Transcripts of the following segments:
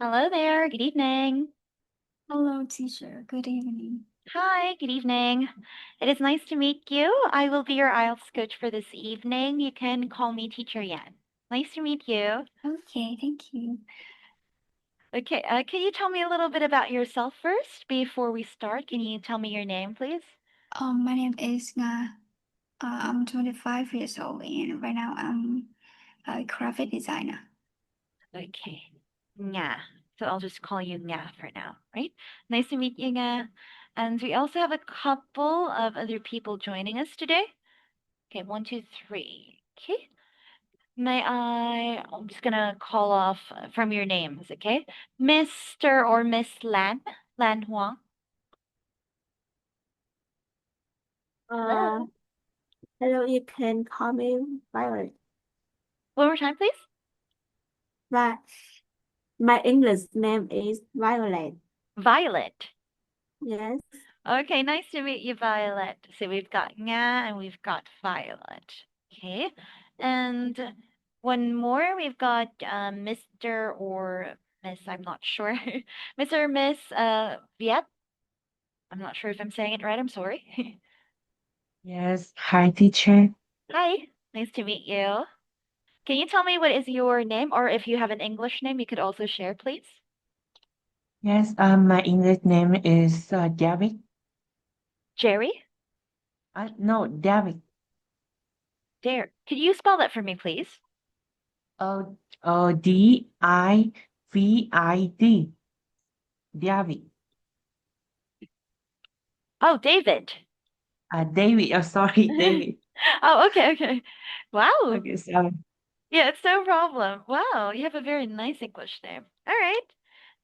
Hello there. Good evening. Hello, teacher. Good evening. Hi, good evening. It is nice to meet you. I will be your IELTS coach for this evening. You can call me Teacher Yan. Nice to meet you. Okay, thank you. Okay, can you tell me a little bit about yourself first before we start? Can you tell me your name, please? My name is Nga. I'm 25 years old, and right now I'm a graphic designer. Okay. Nga. So I'll just call you Nga for now, right? Nice to meet you, Nga. And we also have a couple of other people joining us today. Okay, one, two, three. Okay. I'm just gonna call off from your names, okay? Mr. or Miss Lan, Lan Huang. Uh, Hello. Hello, you can call me Violet. One more time, please. But my English name is Violet. Violet. Yes. Okay, nice to meet you, Violet. So we've got Nga and we've got Violet. Okay. And one more, we've got Mr. or Miss, I'm not sure. Mr. or Miss Viet. I'm not sure if I'm saying it right, I'm sorry. Yes. Hi, teacher. Hi, nice to meet you. Can you tell me what is your name, or if you have an English name, you could also share, please? Yes, my English name is David. Jerry? No, David. Dare. Could you spell that for me, please? Divid. David. Oh, David. David. Oh, sorry, David. Oh, okay, okay. Wow. Okay, sorry. Yeah, it's no problem. Wow, you have a very nice English name. All right.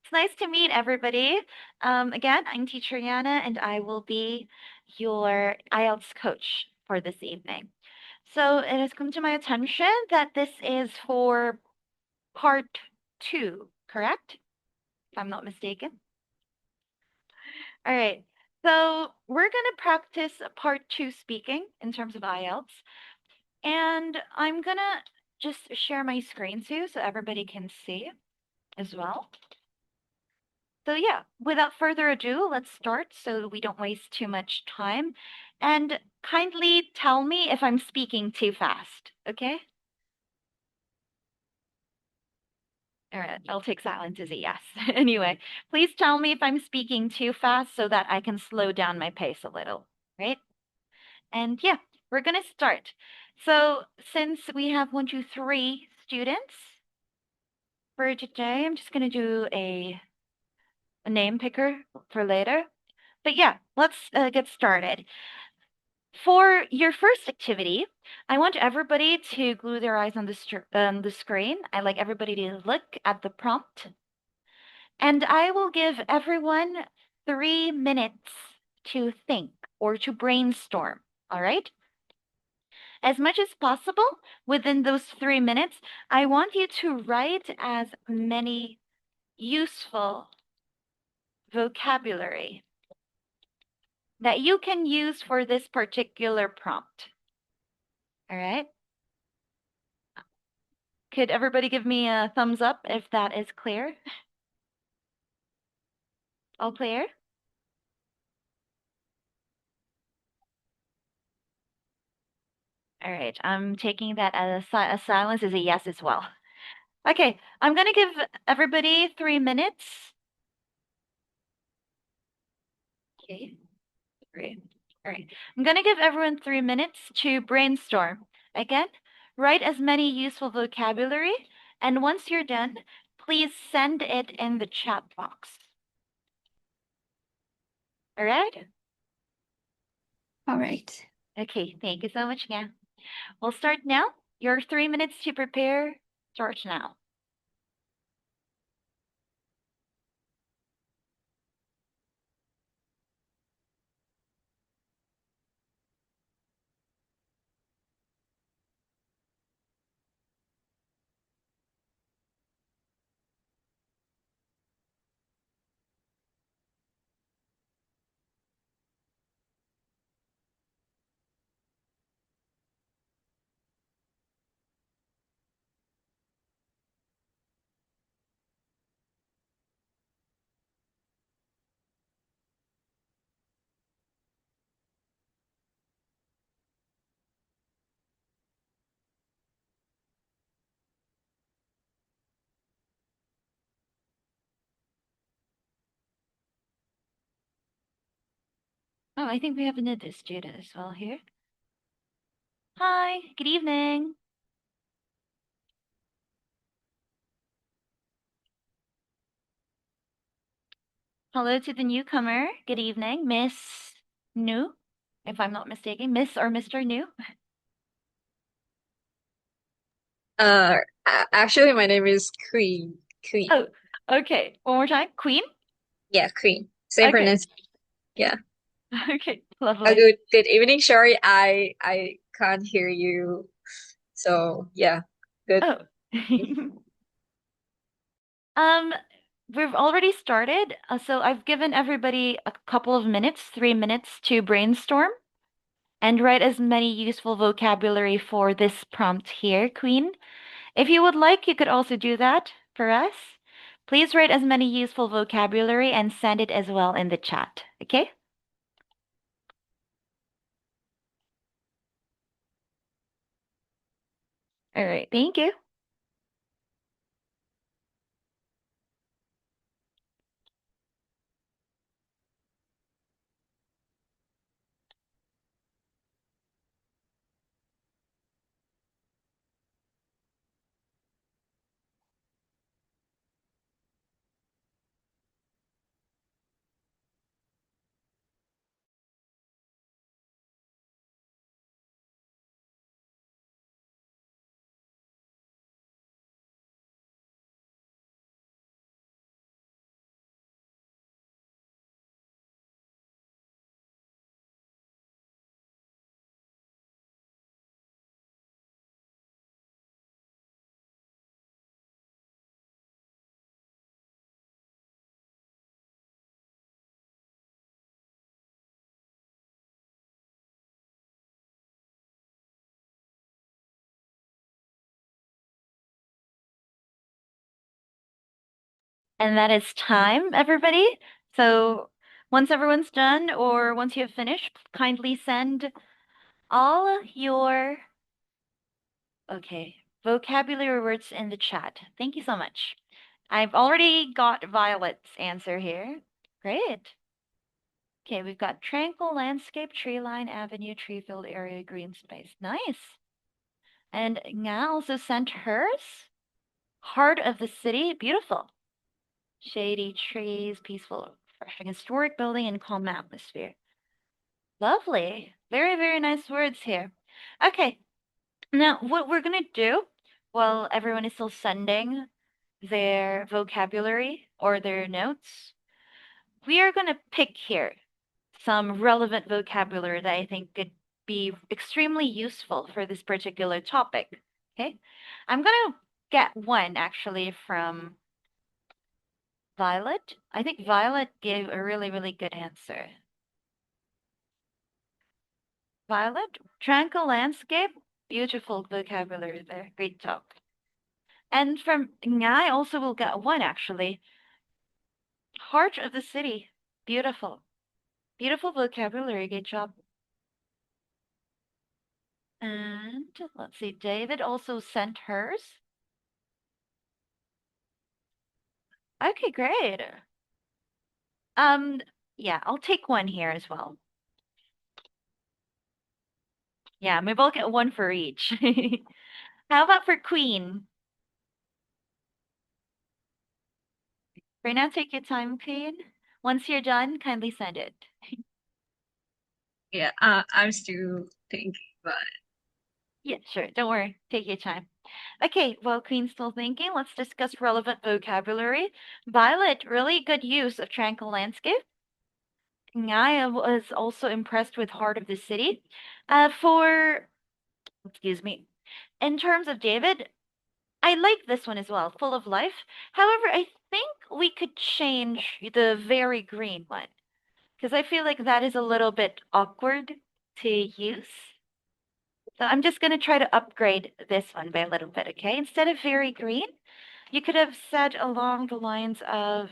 It's nice to meet everybody. Again, I'm Teacher Yana, and I will be your IELTS coach for this evening. So it has come to my attention that this is for part two, correct? If I'm not mistaken. All right. So we're going to practice part two speaking in terms of IELTS. And I'm going to just share my screen too so everybody can see as well. So yeah, without further ado, let's start so we don't waste too much time. And kindly tell me if I'm speaking too fast, okay? All right, I'll take silence as a yes. Anyway, please tell me if I'm speaking too fast so that I can slow down my pace a little, right? And yeah, we're gonna start. So since we have one, two, three students for today, I'm just gonna do a name picker for later. But yeah, let's get started. For your first activity, I want everybody to glue their eyes on the screen. I like everybody to look at the prompt. And I will give everyone 3 minutes to think or to brainstorm. All right? As much as possible within those 3 minutes, I want you to write as many useful vocabulary that you can use for this particular prompt. All right? Could everybody give me a thumbs up if that is clear? All clear? All right, I'm taking that as a silence as a yes as well. Okay, I'm gonna give everybody 3 minutes. Okay, great. All right, I'm gonna give everyone 3 minutes to brainstorm. Again, write as many useful vocabulary, and once you're done, please send it in the chat box. All right? All right. Okay, thank you so much, Nga. We'll start now. Your 3 minutes to prepare starts now. Oh, I think we have another student as well here. Hi, good evening. Hello to the newcomer. Good evening, Miss New, if I'm not mistaken. Miss or Mr. New? Actually, my name is Queen. Queen. Oh, okay. One more time. Queen? Yeah, Queen. Same Okay. pronunciation. Yeah. Okay, lovely. Good evening. Sorry, I can't hear you. So yeah, good. Oh. Um, we've already started, so I've given everybody a couple of minutes, 3 minutes to brainstorm and write as many useful vocabulary for this prompt here, Queen. If you would like, you could also do that for us. Please write as many useful vocabulary and send it as well in the chat, okay? All right, thank you. And that is time, everybody. So once everyone's done or once you have finished, kindly send all your, okay, vocabulary words in the chat. Thank you so much. I've already got Violet's answer here. Great. Okay, we've got tranquil landscape, tree line, avenue, tree filled area, green space. Nice. And Nga also sent hers. Heart of the city, beautiful. Shady trees, peaceful, refreshing historic building, and calm atmosphere. Lovely. Very, very nice words here. Okay, now what we're gonna do while everyone is still sending their vocabulary or their notes, we are gonna pick here some relevant vocabulary that I think could be extremely useful for this particular topic. Okay, I'm gonna get one actually from Violet. I think Violet gave a really, really good answer. Violet, tranquil landscape, beautiful vocabulary there. Great job. And from Ngai also will get one actually. Heart of the city, beautiful. Beautiful vocabulary, good job. And let's see, David also sent hers. Okay, great. Um, yeah, I'll take one here as well. Yeah, maybe I'll get one for each. How about for Queen? For now, take your time, Queen. Once you're done, kindly send it. Yeah. I'm still thinking about it. Yeah, sure. Don't worry. Take your time. Okay, while Queen's still thinking, let's discuss relevant vocabulary. Violet, really good use of tranquil landscape. I was also impressed with Heart of the City. Excuse me, in terms of David, I like this one as well, full of life. However, I think we could change the very green one because I feel like that is a little bit awkward to use. So I'm just going to try to upgrade this one by a little bit, okay? Instead of very green, you could have said along the lines of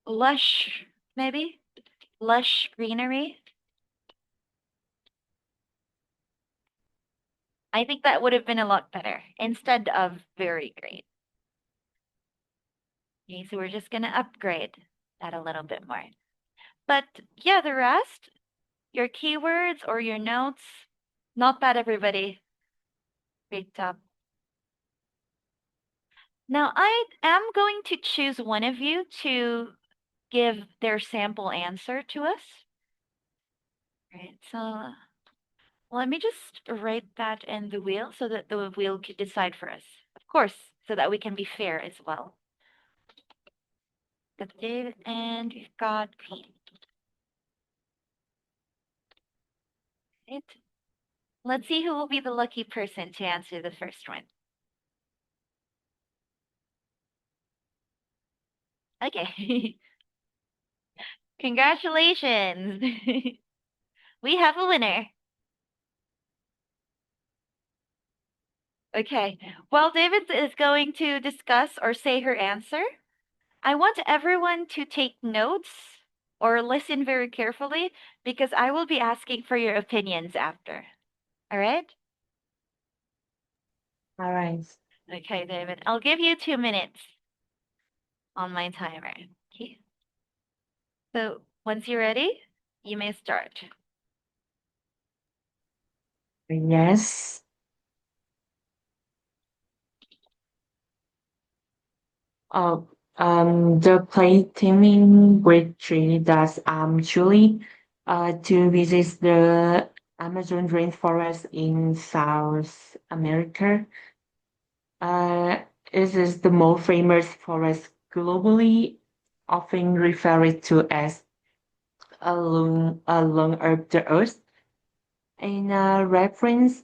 lush, maybe? Lush greenery. I think that would have been a lot better instead of very green. Okay, so we're just going to upgrade that a little bit more. But yeah, the rest, your keywords or your notes, not bad, everybody. Great job. Now, I am going to choose one of you to give their sample answer to us. Right, so let me just write that in the wheel so that the wheel could decide for us. Of course, so that we can be fair as well. Got David and we've got Queen. Right. Let's see who will be the lucky person to answer the first one. Okay. Congratulations. We have a winner. Okay. While David is going to discuss or say her answer, I want everyone to take notes or listen very carefully because I will be asking for your opinions after. All right? All right. Okay, David. I'll give you 2 minutes on my timer. Okay. So once you're ready, you may start. Yes. The play teaming with tree that truly to visit the Amazon rainforest in South America. It is the most famous forest globally, often referred to as a lung of the earth, and reference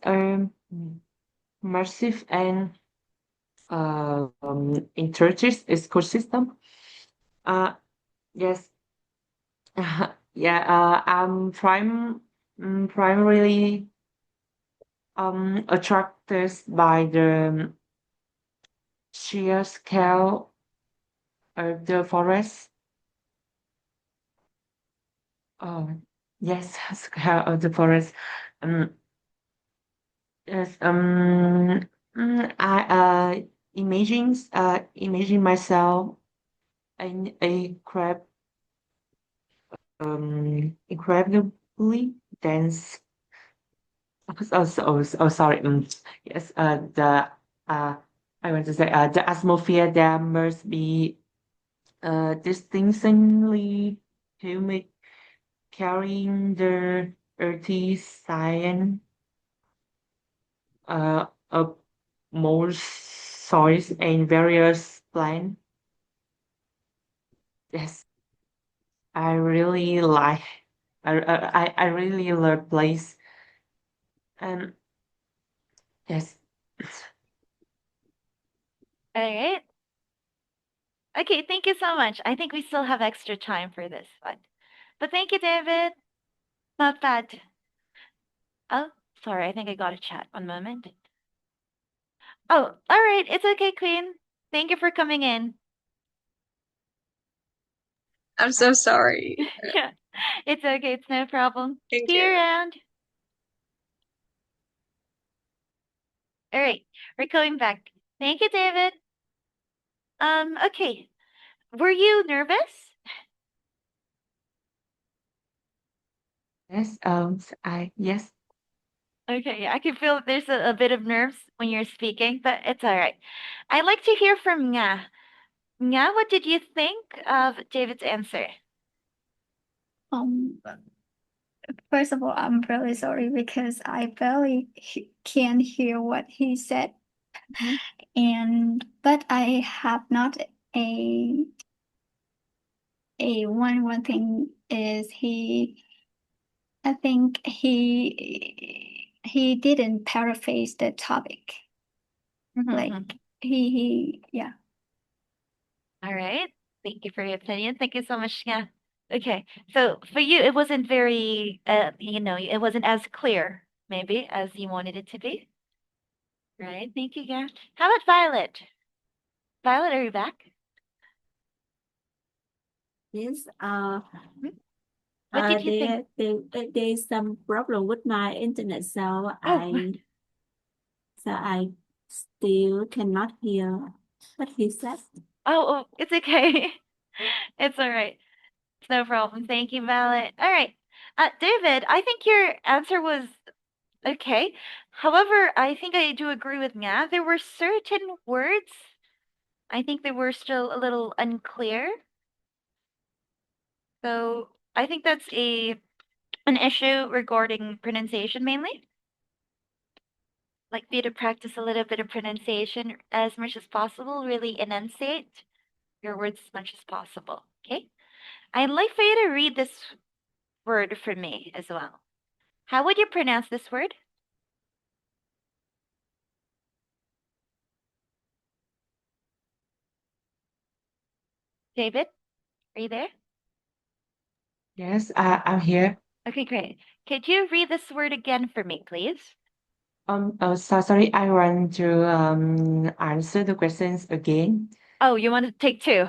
massive and introduced ecosystem. Uh, yes, yeah. I'm primarily attracted by the sheer scale of the forest. Oh, yes, scale of the forest. Um, yes. I imagine myself in a crab incredibly dense. Sorry. Yes, uh, I want to say the atmosphere there must be distinctly humid, carrying the earthy cyan of moist soils and various plants. Yes, I really like. I really love place. And yes. All right. Okay, thank you so much. I think we still have extra time for this one. But thank you, David. Not bad. Oh, sorry, I think I got a chat. One moment. Oh, all right. It's okay, Queen. Thank you for coming in. I'm so sorry. Yeah, it's okay. It's no problem. Thank See you you. around. All right, we're going back. Thank you, David. Okay. Were you nervous? Yes, yes. Okay, I can feel there's a bit of nerves when you're speaking, but it's all right. I'd like to hear from Nga. Nga, what did you think of David's answer? Um, First of all, I'm really sorry because I barely can hear what he said, but I have not a one thing is I think he didn't paraphrase the topic. Like yeah. All right. Thank you for your opinion. Thank you so much, Nga. Okay, so for you, it wasn't very, it wasn't as clear, maybe, as you wanted it to be. Right? Thank you, Nga. How about Violet? Violet, are you back? Yes, What did you think? there's some problem with my internet, so Oh. I still cannot hear what he said. Oh, it's okay. It's all right. No problem. Thank you, Violet. All right. David, I think your answer was okay. However, I think I do agree with Nga. There were certain words I think they were still a little unclear. So I think that's an issue regarding pronunciation mainly. Like for you to practice a little bit of pronunciation as much as possible, really enunciate your words as much as possible. Okay? I'd like for you to read this word for me as well. How would you pronounce this word? David, are you there? Yes, I'm here. Okay, great. Could you read this word again for me, please? Sorry, I want to answer the questions again. Oh, you want to take two?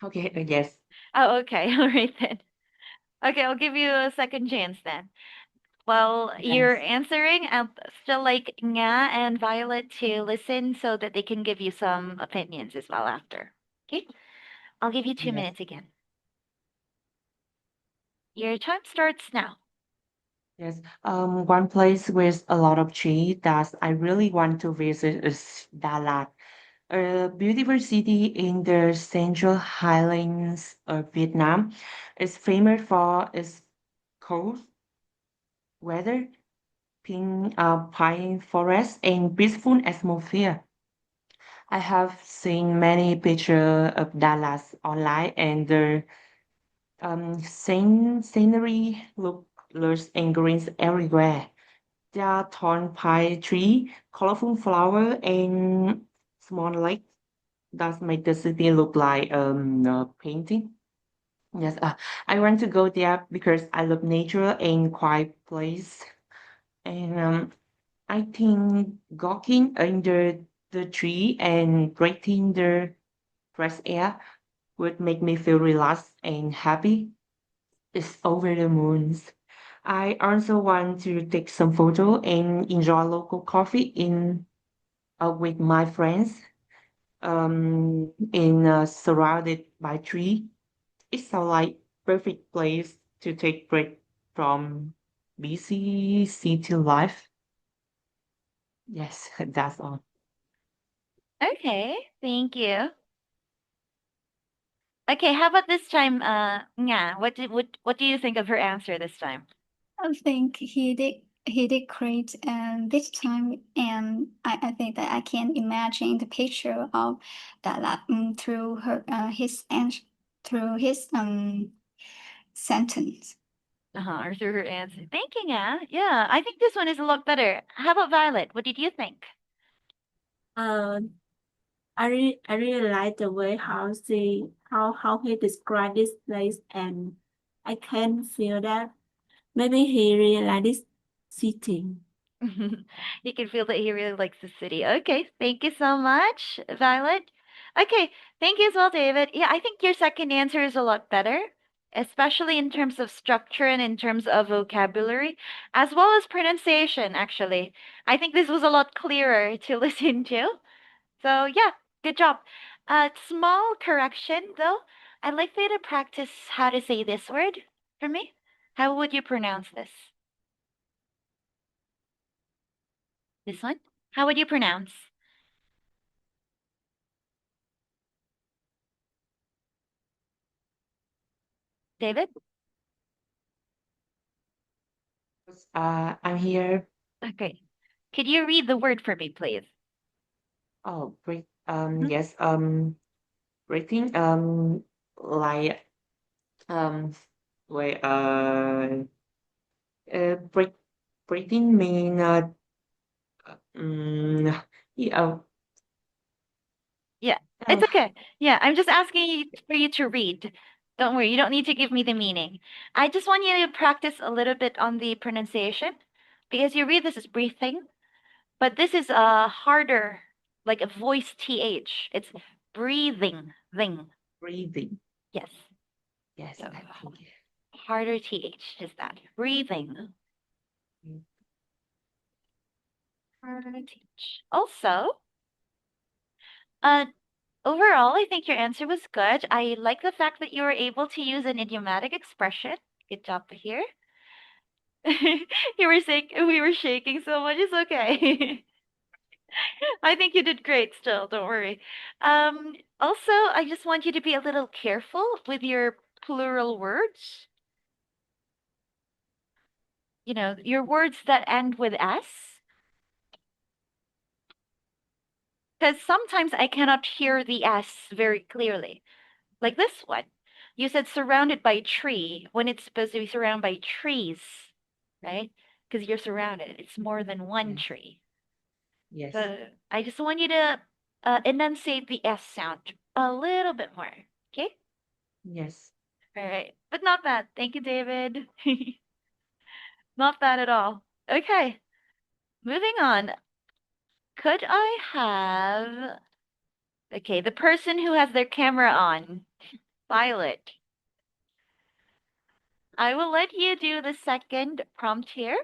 Okay, yes. Oh, okay. All right then. Okay, I'll give you a second chance then. While you're Thanks. answering, I'd still like Nga and Violet to listen so that they can give you some opinions as well after. Okay? I'll give you 2 minutes Yes. again. Your time starts now. Yes. One place with a lot of tree that I really want to visit is Đà a beautiful city in the central highlands of Vietnam. It's famous for its cold weather, pink pine forests, and peaceful atmosphere. I have seen many pictures of Dallas online, and the scenery look lush and greens everywhere. There are tall pine tree, colorful flower, and small lake that make the city look like a painting. Yes, I want to go there because I love nature and quiet place. And I think walking under the tree and breathing the fresh air would make me feel relaxed and happy. It's over the moons. I also want to take some photo and enjoy local coffee in with my friends in surrounded by tree. It's a like perfect place to take break from busy city life. Yes, that's all. Okay, thank you. Okay, how about this time, Nga? What do you think of her answer this time? I think he did great this time, and I think that I can imagine the picture of that through her through his sentence. Or through her answer. Thank you, Nga. Yeah, I think this one is a lot better. How about Violet? What did you think? Uh, I really like the way how he described this place, and I can feel that maybe he really like this city. You can feel that he really likes the city. Okay, thank you so much, Violet. Okay, thank you as well, David. Yeah, I think your second answer is a lot better, especially in terms of structure and in terms of vocabulary, as well as pronunciation, actually. I think this was a lot clearer to listen to. So, yeah, good job. Small correction, though. I'd like for you to practice how to say this word for me. How would you pronounce this? This one? How would you pronounce? David? I'm here. Okay. Could you read the word for me, please? Oh, great. Mhm. Yes. Breathing. Like um, wait. Break. Breathing mean yeah. Yeah, it's Oh, okay. Yeah, I'm just asking you for you to read. Don't worry, you don't need to give me the meaning. I just want you to practice a little bit on the pronunciation because you read this as breathing, but this is a harder, like a voice TH. It's breathing, thing. breathing. Yes. Yes, So I think. harder TH is that. Breathing. Harder TH. Also, uh, overall, I think your answer was good. I like the fact that you were able to use an idiomatic expression. Good job here. You were saying we were shaking so much. It's okay. I think you did great still, don't worry. Also, I just want you to be a little careful with your plural words. You know, your words that end with S. Because sometimes I cannot hear the S very clearly. Like this one. You said surrounded by tree when it's supposed to be surrounded by trees, right? Because you're surrounded. It's more than one Yes. tree. Yes. So I just want you to enunciate the S sound a little bit more. Okay? Yes. All right. But not bad. Thank you, David. Not bad at all. Okay. Moving on. Could I have... Okay, the person who has their camera on. Violet. I will let you do the second prompt here.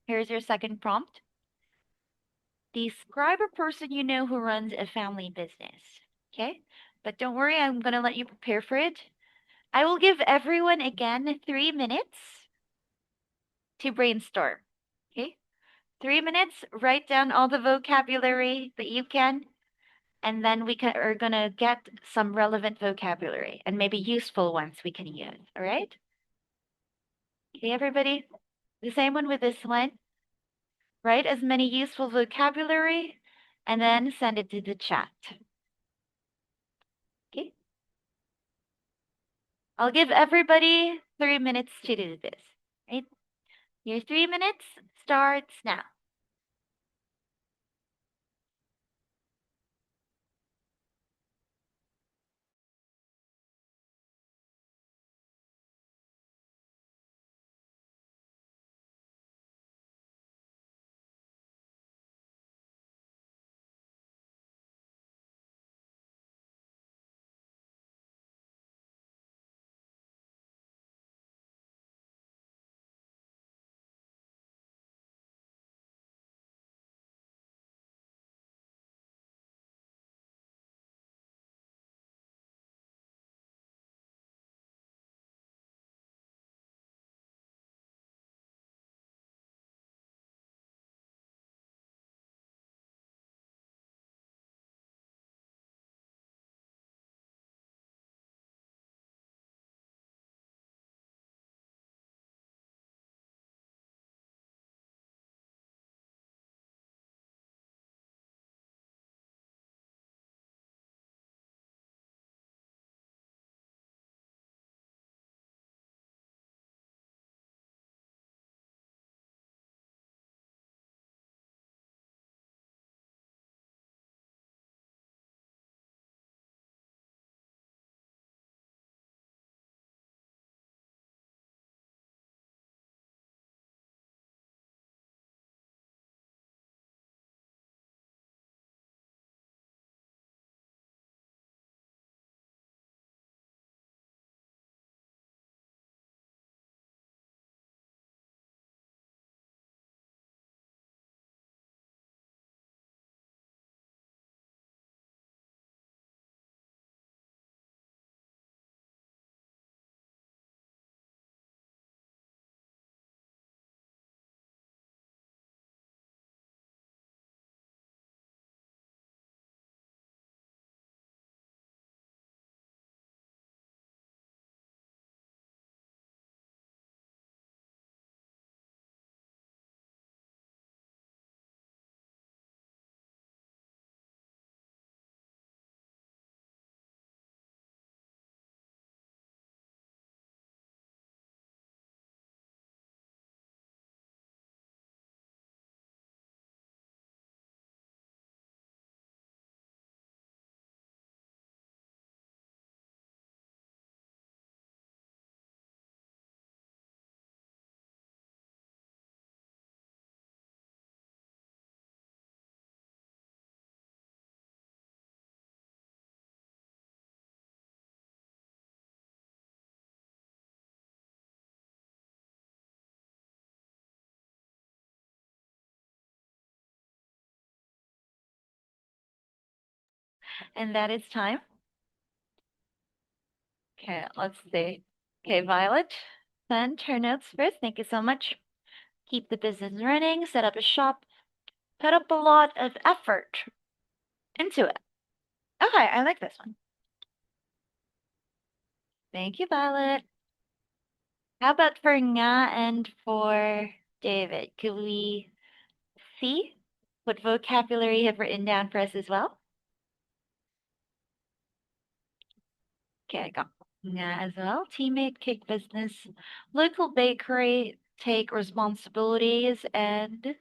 Here's your second prompt. Describe a person you know who runs a family business. Okay? But don't worry, I'm going to let you prepare for it. I will give everyone again 3 minutes to brainstorm. Okay? 3 minutes, write down all the vocabulary that you can, and then are gonna get some relevant vocabulary and maybe useful ones we can use. All right? Okay, everybody? The same one with this one. Write as many useful vocabulary and then send it to the chat. Okay? I'll give everybody 3 minutes to do this. Right? Your 3 minutes starts now. And that is time. Okay, let's see. Okay, Violet, send her notes first. Thank you so much. Keep the business running, set up a shop, put up a lot of effort into it. Okay, I like this one. Thank you, Violet. How about for Nga and for David? Could we see what vocabulary you have written down for us as well? Okay, I got Nga as well. Teammate, cake business, local bakery, take responsibilities, and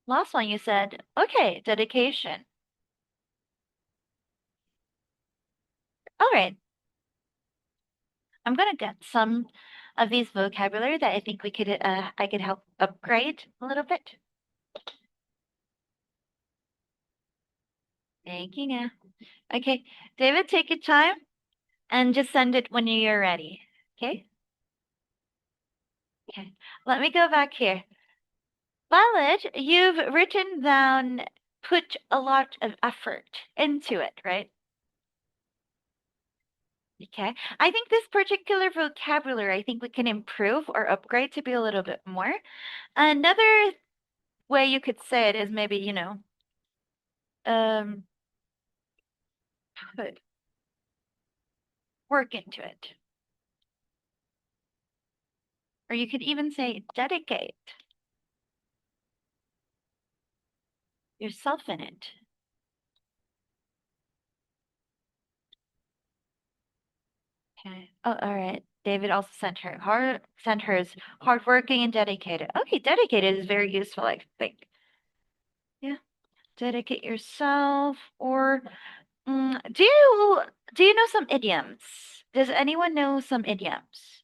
last one you said, okay, dedication. All right. I'm gonna get some of these vocabulary that I think I could help upgrade a little bit. Thank you, Nga. Okay, David, take your time and just send it when you're ready. Okay? Okay. Let me go back here. Violet, you've written down put a lot of effort into it, right? Okay. I think this particular vocabulary, I think we can improve or upgrade to be a little bit more. Another way you could say it is maybe, put work into it. Or you could even say dedicate yourself in it. Okay. Oh, all right. David also sent hers hardworking and dedicated. Okay, dedicated is very useful, I think. Yeah. Dedicate yourself or do you know some idioms? Does anyone know some idioms?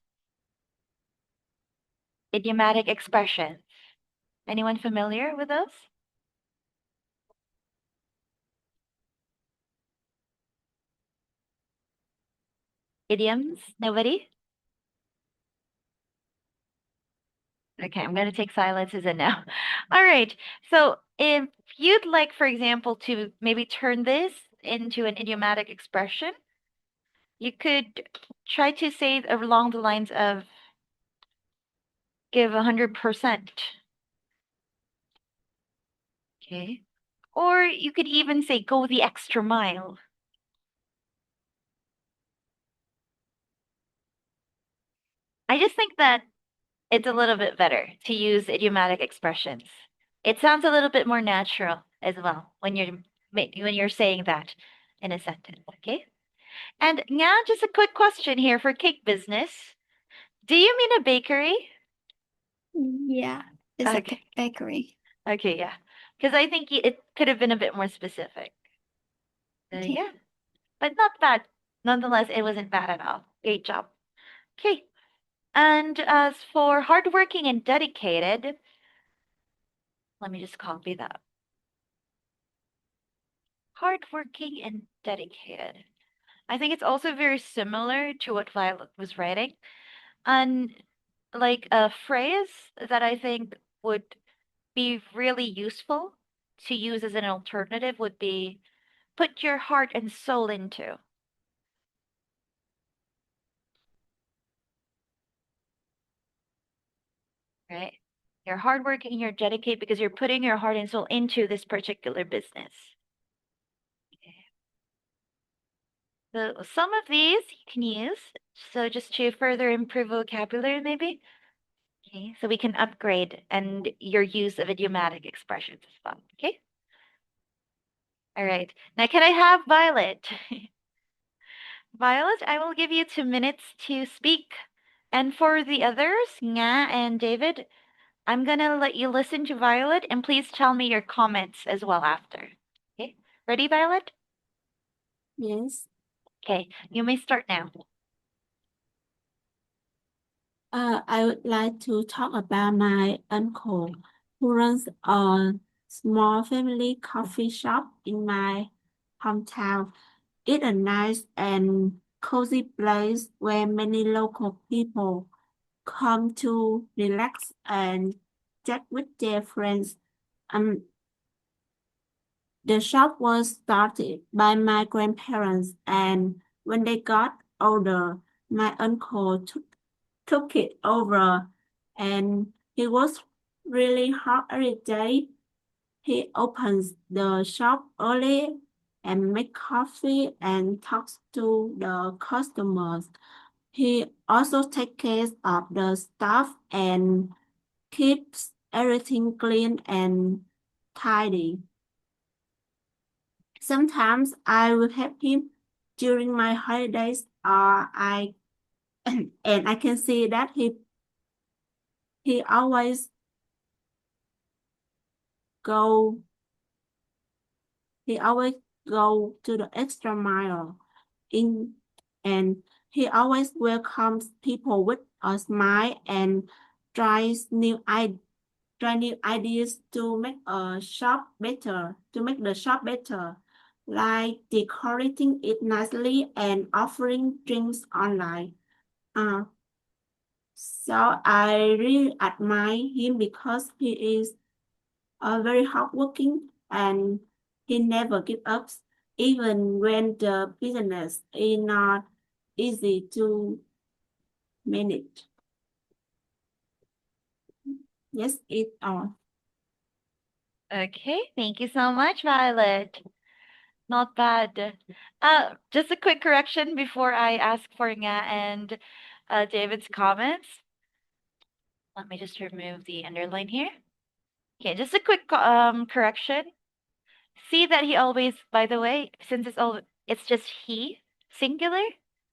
Idiomatic expressions. Anyone familiar with those? Idioms? Nobody? Okay, I'm going to take silences in now. All right. So if you'd like, for example, to maybe turn this into an idiomatic expression, you could try to say it along the lines of give 100%. Okay. Or you could even say go the extra mile. I just think that it's a little bit better to use idiomatic expressions. It sounds a little bit more natural as well when you're saying that in a sentence, okay? And now just a quick question here for cake business. Do you mean a bakery? Yeah, it's Okay. a bakery. Okay, yeah. Because I think it could have been a bit more specific. Okay. Yeah. But not bad. Nonetheless, it wasn't bad at all. Great job. Okay. And as for hardworking and dedicated, let me just copy that. Hardworking and dedicated. I think it's also very similar to what Violet was writing. And like a phrase that I think would be really useful to use as an alternative would be put your heart and soul into. Right? You're hardworking and you're dedicated because you're putting your heart and soul into this particular business. Okay. So some of these you can use. So just to further improve vocabulary, maybe. Okay, so we can upgrade and your use of idiomatic expressions as well. Okay. All right. Now, can I have Violet? Violet, I will give you 2 minutes to speak. And for the others, Nga and David, I'm gonna let you listen to Violet and please tell me your comments as well after. Okay. Ready, Violet? Yes. Okay, you may start now. I would like to talk about my uncle who runs a small family coffee shop in my hometown. It's a nice and cozy place where many local people come to relax and chat with their friends. Um, The shop was started by my grandparents, and when they got older, my uncle took it over, and he works really hard every day. He opens the shop early and make coffee and talks to the customers. He also takes care of the staff and keeps everything clean and tidy. Sometimes I will help him during my holidays, I and I can see that he always go he always go to the extra mile in and he always welcomes people with a smile and tries try new ideas to make a shop better, to make the shop better, like decorating it nicely and offering drinks online. So I really admire him because he is very hardworking and he never gives up, even when the business is not easy to manage. Yes, it's all. Okay, thank you so much, Violet. Not bad. Just a quick correction before I ask for Nga and David's comments. Let me just remove the underline here. Okay, just a quick correction. See that he always, by the way, since it's just he, singular,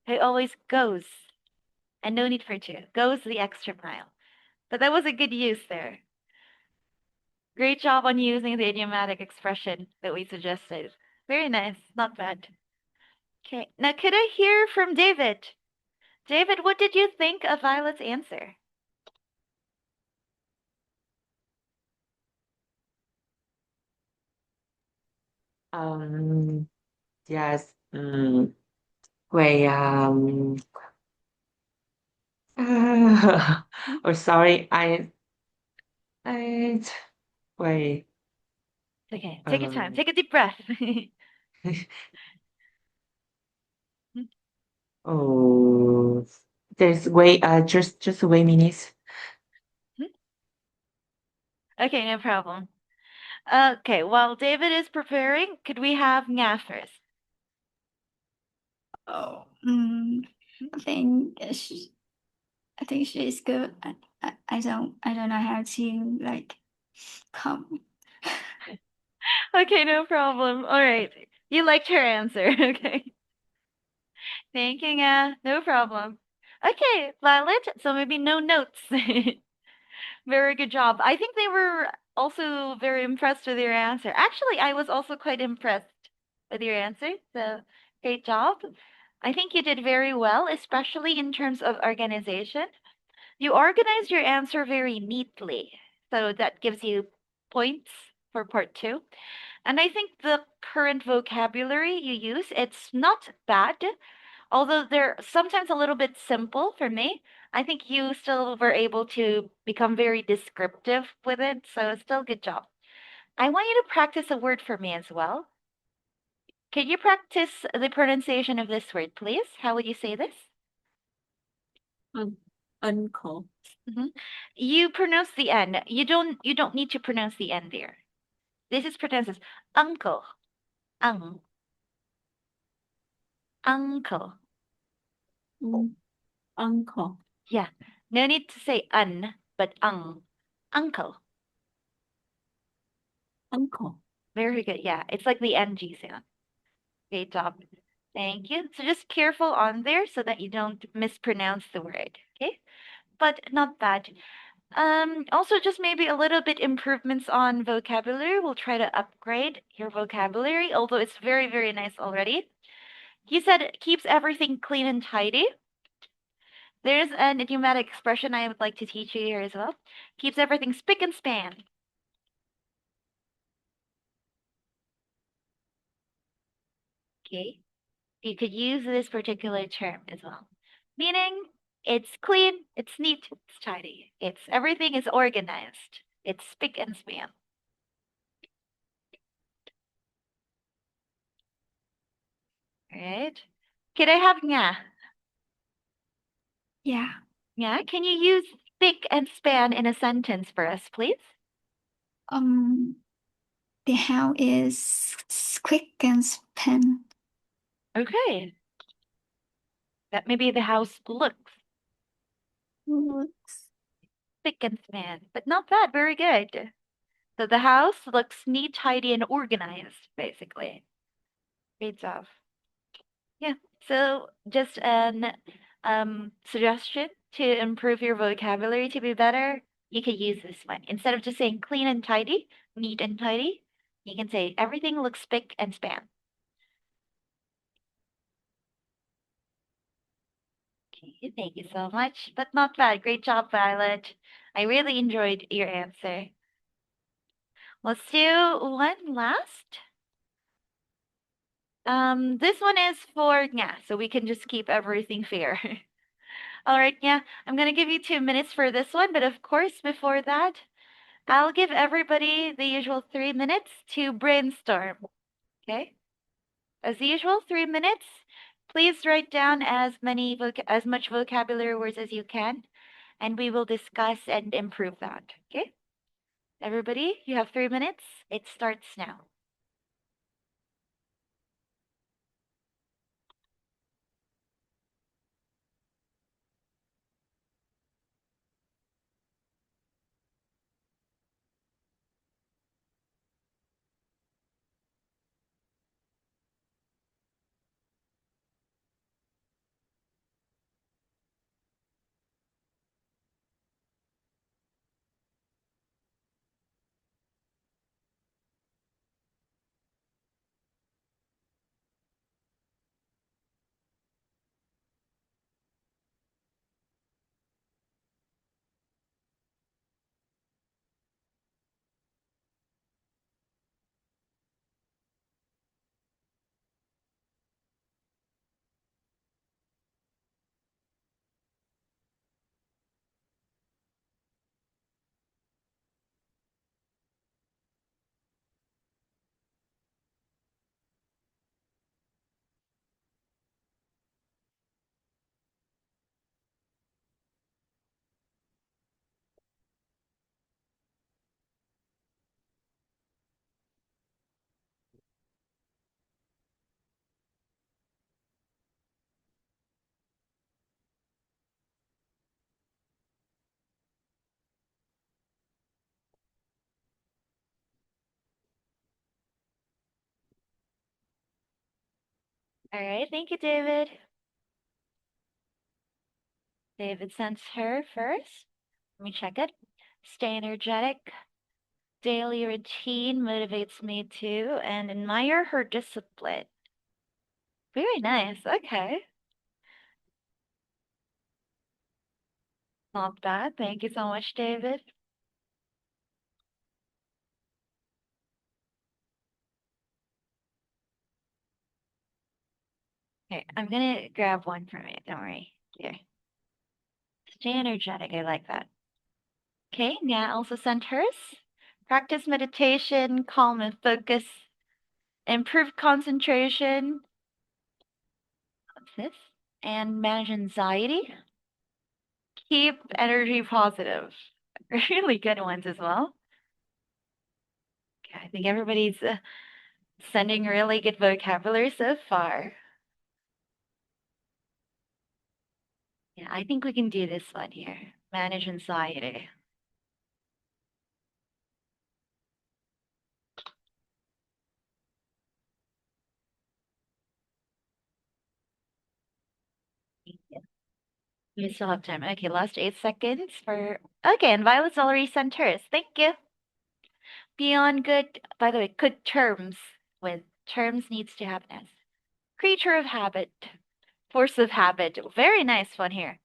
he always goes. And no need for two. Goes the extra mile. But that was a good use there. Great job on using the idiomatic expression that we suggested. Very nice. Not bad. Okay, now could I hear from David? David, what did you think of Violet's answer? Yes. Wait. Oh, sorry. I. Wait. Okay, take your time. Take a deep breath. Oh, there's wait. Just wait minutes. Okay, no problem. Okay, while David is preparing, could we have Nga first? Oh, I think she's good. I don't know how to like come. Okay, no problem. All right. You liked her answer. Okay. Thank you, Nga. No problem. Okay, Violet, so maybe no notes. Very good job. I think they were also very impressed with your answer. Actually, I was also quite impressed with your answer. So, great job. I think you did very well, especially in terms of organization. You organized your answer very neatly. So that gives you points for part two. And I think the current vocabulary you use, it's not bad, although they're sometimes a little bit simple for me. I think you still were able to become very descriptive with it, so still good job. I want you to practice a word for me as well. Can you practice the pronunciation of this word, please? How would you say this? Uncle. You pronounce the N. You don't need to pronounce the N there. This is pronounced as uncle. Uncle. Uncle. Yeah. No need to say un, but uncle. Uncle. Very good. Yeah. It's like the NG sound. Great job. Thank you. So just careful on there so that you don't mispronounce the word. Okay. But not bad. Also just maybe a little bit improvements on vocabulary. We'll try to upgrade your vocabulary, although it's very, very nice already. You said it keeps everything clean and tidy. There's an idiomatic expression I would like to teach you here as well. Keeps everything spick and span. Okay. You could use this particular term as well. Meaning it's clean, it's neat, it's tidy. It's everything is organized. It's spick and span. All right. Could I have nga? Yeah. Yeah. Can you use spick and span in a sentence for us, please? The house is quick and span. Okay. That maybe the house looks spick and span, but not bad. Very good. So the house looks neat, tidy, and organized, basically. Great job. Yeah. So just an suggestion to improve your vocabulary to be better, you could use this one. Instead of just saying clean and tidy, neat and tidy, you can say everything looks spick and span. Okay, thank you so much. But not bad. Great job, Violet. I really enjoyed your answer. Let's do one last. This one is for yeah, so we can just keep everything fair. All right, yeah, I'm gonna give you 2 minutes for this one, but of course, before that, I'll give everybody the usual 3 minutes to brainstorm. Okay? As usual, 3 minutes. Please write down as much vocabulary words as you can, and we will discuss and improve that. Okay? Everybody, you have 3 minutes. It starts now. All right, thank you, David. David sends her first. Let me check it. Stay energetic. Daily routine motivates me too, and admire her discipline. Very nice. Okay. Not bad. Thank you so much, David. Okay, I'm gonna grab one from it. Don't worry. Here. Stay energetic. I like that. Okay, Nya also sent hers. Practice meditation, calm and focus, improve concentration. What's this? And manage anxiety. Keep energy positive. Really good ones as well. Okay, I think everybody's sending really good vocabulary so far. Yeah, I think we can do this one here. Manage anxiety. Yeah. We still have time. Okay, last 8 seconds for. Okay, and Violet's already sent hers. Thank you. Beyond good, by the way, good terms with terms needs to have an S. Creature of habit. Force of habit. Very nice one here.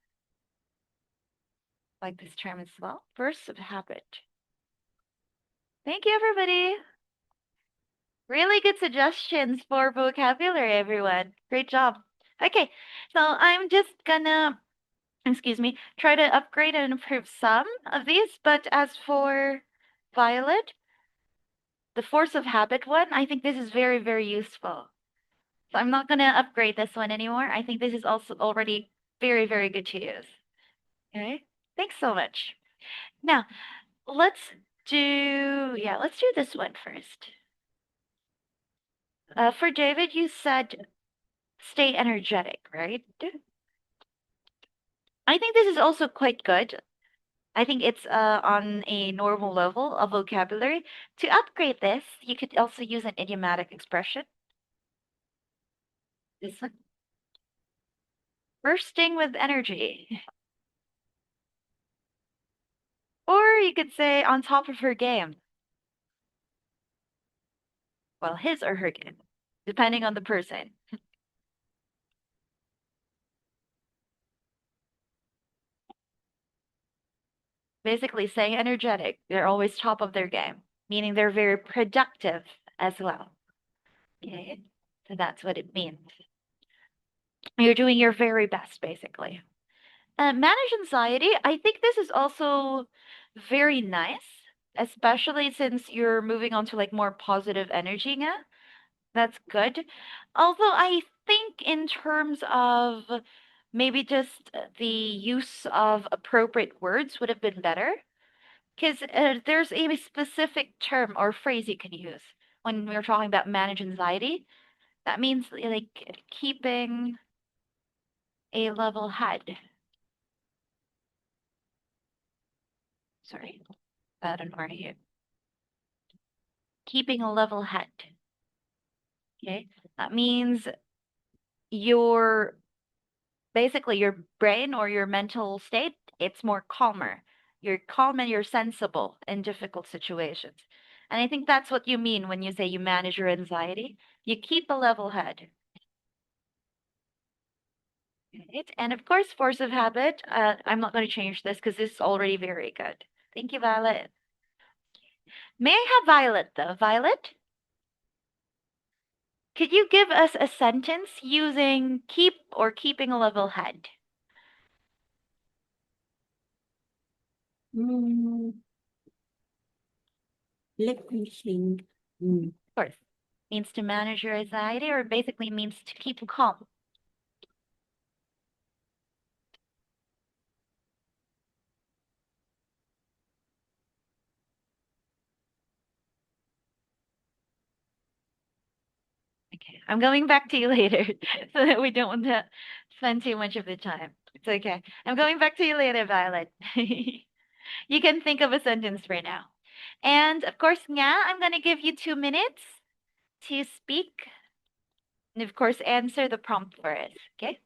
Like this term as well. Force of habit. Thank you, everybody. Really good suggestions for vocabulary, everyone. Great job. Okay, so I'm just gonna, excuse me, try to upgrade and improve some of these, but as for Violet, the force of habit one, I think this is very, very useful. So I'm not going to upgrade this one anymore. I think this is also already very, very good to use. Okay, thanks so much. Now, let's do this one first. For David, you said stay energetic, right? I think this is also quite good. I think it's on a normal level of vocabulary. To upgrade this, you could also use an idiomatic expression. This one. Bursting with energy. Or you could say on top of her game. Well, his or her game, depending on the person. Basically saying energetic, they're always top of their game, meaning they're very productive as well. Okay, so that's what it means. You're doing your very best, basically. Manage anxiety. I think this is also very nice, especially since you're moving on to like more positive energy now. That's good. Although I think in terms of maybe just the use of appropriate words would have been better. Because there's a specific term or phrase you can use when we're talking about manage anxiety. That means like keeping a level head. Sorry, I don't know here. Keeping a level head. Okay, that means your basically your brain or your mental state, it's more calmer. You're calm and you're sensible in difficult situations. And I think that's what you mean when you say you manage your anxiety. You keep a level head. Right? And of course, force of habit. I'm not going to change this because this is already very good. Thank you, Violet. May I have Violet, though? Violet? Could you give us a sentence using keep or keeping a level head? Let me think. Of course. Means to manage your anxiety or basically means to keep calm. Okay, I'm going back to you later so that we don't want to spend too much of the time. It's okay. I'm going back to you later, Violet. You can think of a sentence right now. And of course, Nga, I'm going to give you 2 minutes to speak. And of course, answer the prompt for us. Okay?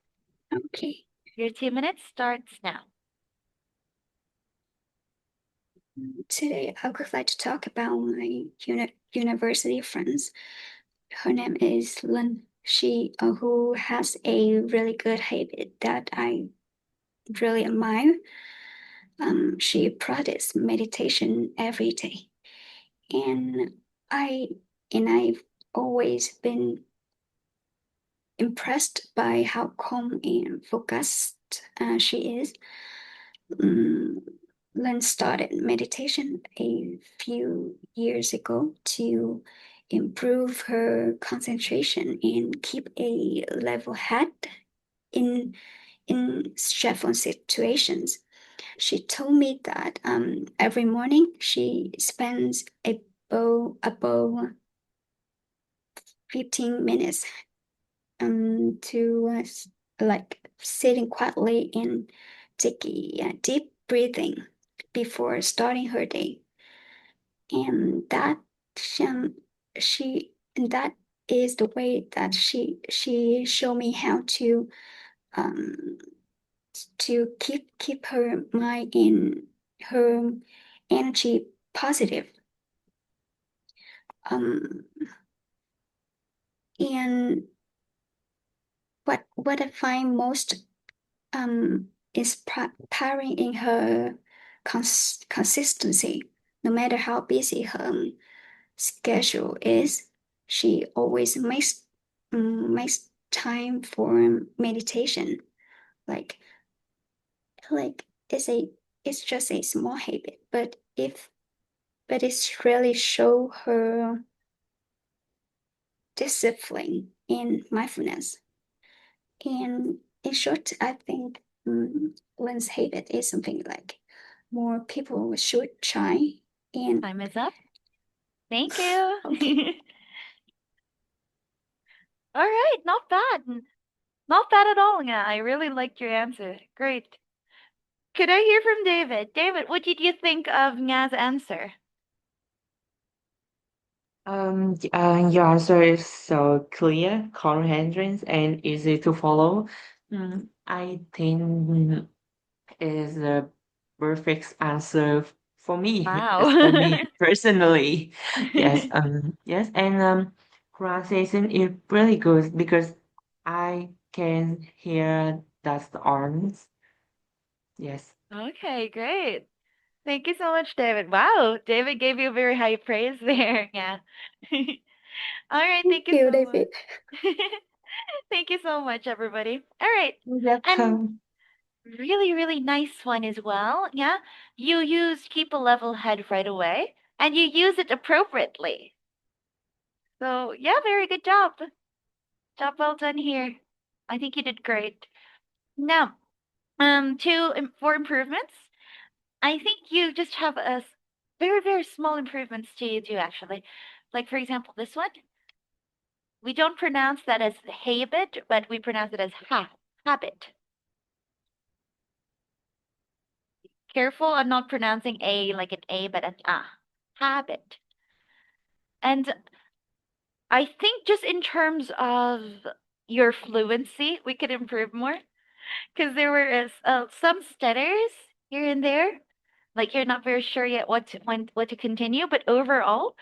Okay. Your 2 minutes starts now. Today, I would like to talk about my university friends. Her name is Lynn. She who has a really good habit that I really admire. She practices meditation every day, and I've always been impressed by how calm and focused she is. Lynn started meditation a few years ago to improve her concentration and keep a level head in stressful situations. She told me that every morning she spends about 15 minutes to like sitting quietly and taking deep breathing before starting her day, and um, that is the way that she showed me how um, to keep her mind and her energy positive. And what I find most is powering in her consistency. No matter how busy her schedule is, she always makes time for meditation. Like it's just a small habit, but it's really show her discipline and mindfulness. And in short, I think one's habit is something like more people should try. And Time is up. Thank you. okay. All right, not bad. Not bad at all, Nga. I really liked your answer. Great. Could I hear from David? David, what did you think of Nga's answer? Your answer is so clear, comprehensive, and easy to follow. I think is a perfect answer for me, Wow. as for me personally. Yes, yes, and pronunciation is really good because I can hear that's the arms. Yes. Okay, great. Thank you so much, David. Wow, David gave you very high praise there. Yeah. All right, thank Thank you you, so much. David. Thank you so much, everybody. All right. You're And welcome. really, really nice one as well. Yeah. You used keep a level head right away, and you use it appropriately. So, yeah, very good job. Job well done here. I think you did great. Now, for improvements, I think you just have a very, very small improvements to do actually. Like for example, this one. We don't pronounce that as habit, but we pronounce it as habit. Careful on not pronouncing a like an a, but an habit. And I think just in terms of your fluency, we could improve more because there were some stutters here and there. Like you're not very sure yet what to continue, but overall,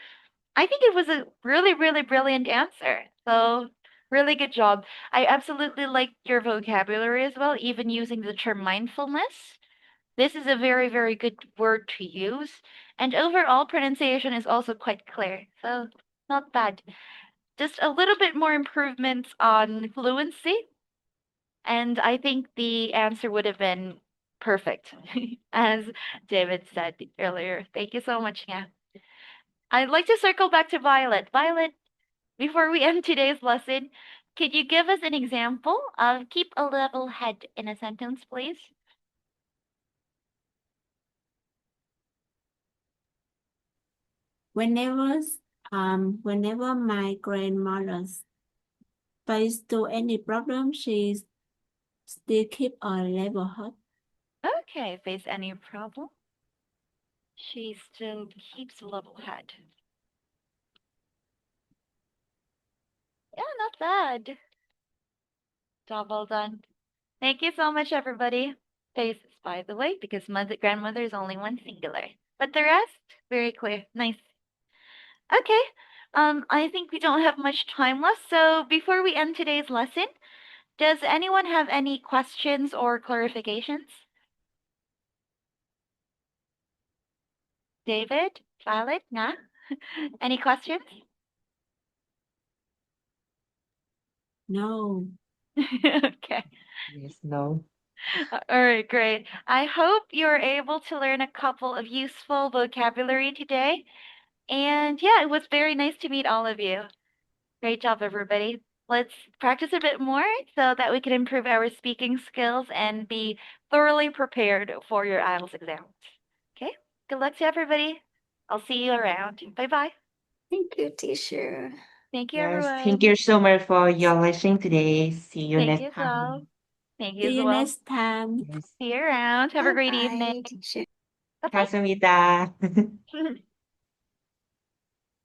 I think it was a really, really brilliant answer. So, really good job. I absolutely like your vocabulary as well, even using the term mindfulness. This is a very, very good word to use. And overall, pronunciation is also quite clear. So, not bad. Just a little bit more improvements on fluency. And I think the answer would have been perfect, as David said earlier. Thank you so much, yeah. I'd like to circle back to Violet. Violet, before we end today's lesson, could you give us an example of keep a level head in a sentence, please? Whenever my grandmother faced to any problem, she still keep a level head. Okay, face any problem. She still keeps a level head. Yeah, not bad. Job well done. Thank you so much, everybody. Faces, by the way, because grandmother is only one singular. But the rest, very clear. Nice. Okay. I think we don't have much time left, so before we end today's lesson, does anyone have any questions or clarifications? David, Violet, nah? Any questions? No. Okay. Yes, no. All right, great. I hope you're able to learn a couple of useful vocabulary today. And yeah, it was very nice to meet all of you. Great job, everybody. Let's practice a bit more so that we can improve our speaking skills and be thoroughly prepared for your IELTS exams. Okay? Good luck to everybody. I'll see you around. Bye-bye. Thank you, teacher. Thank you, Yes, thank everyone. you so much for your listening today. See you Thank you next as well. time. Thank you See as you well. next time. Yes. See you around. Have a great Bye-bye, evening. teacher. Bye-bye. 감사합니다.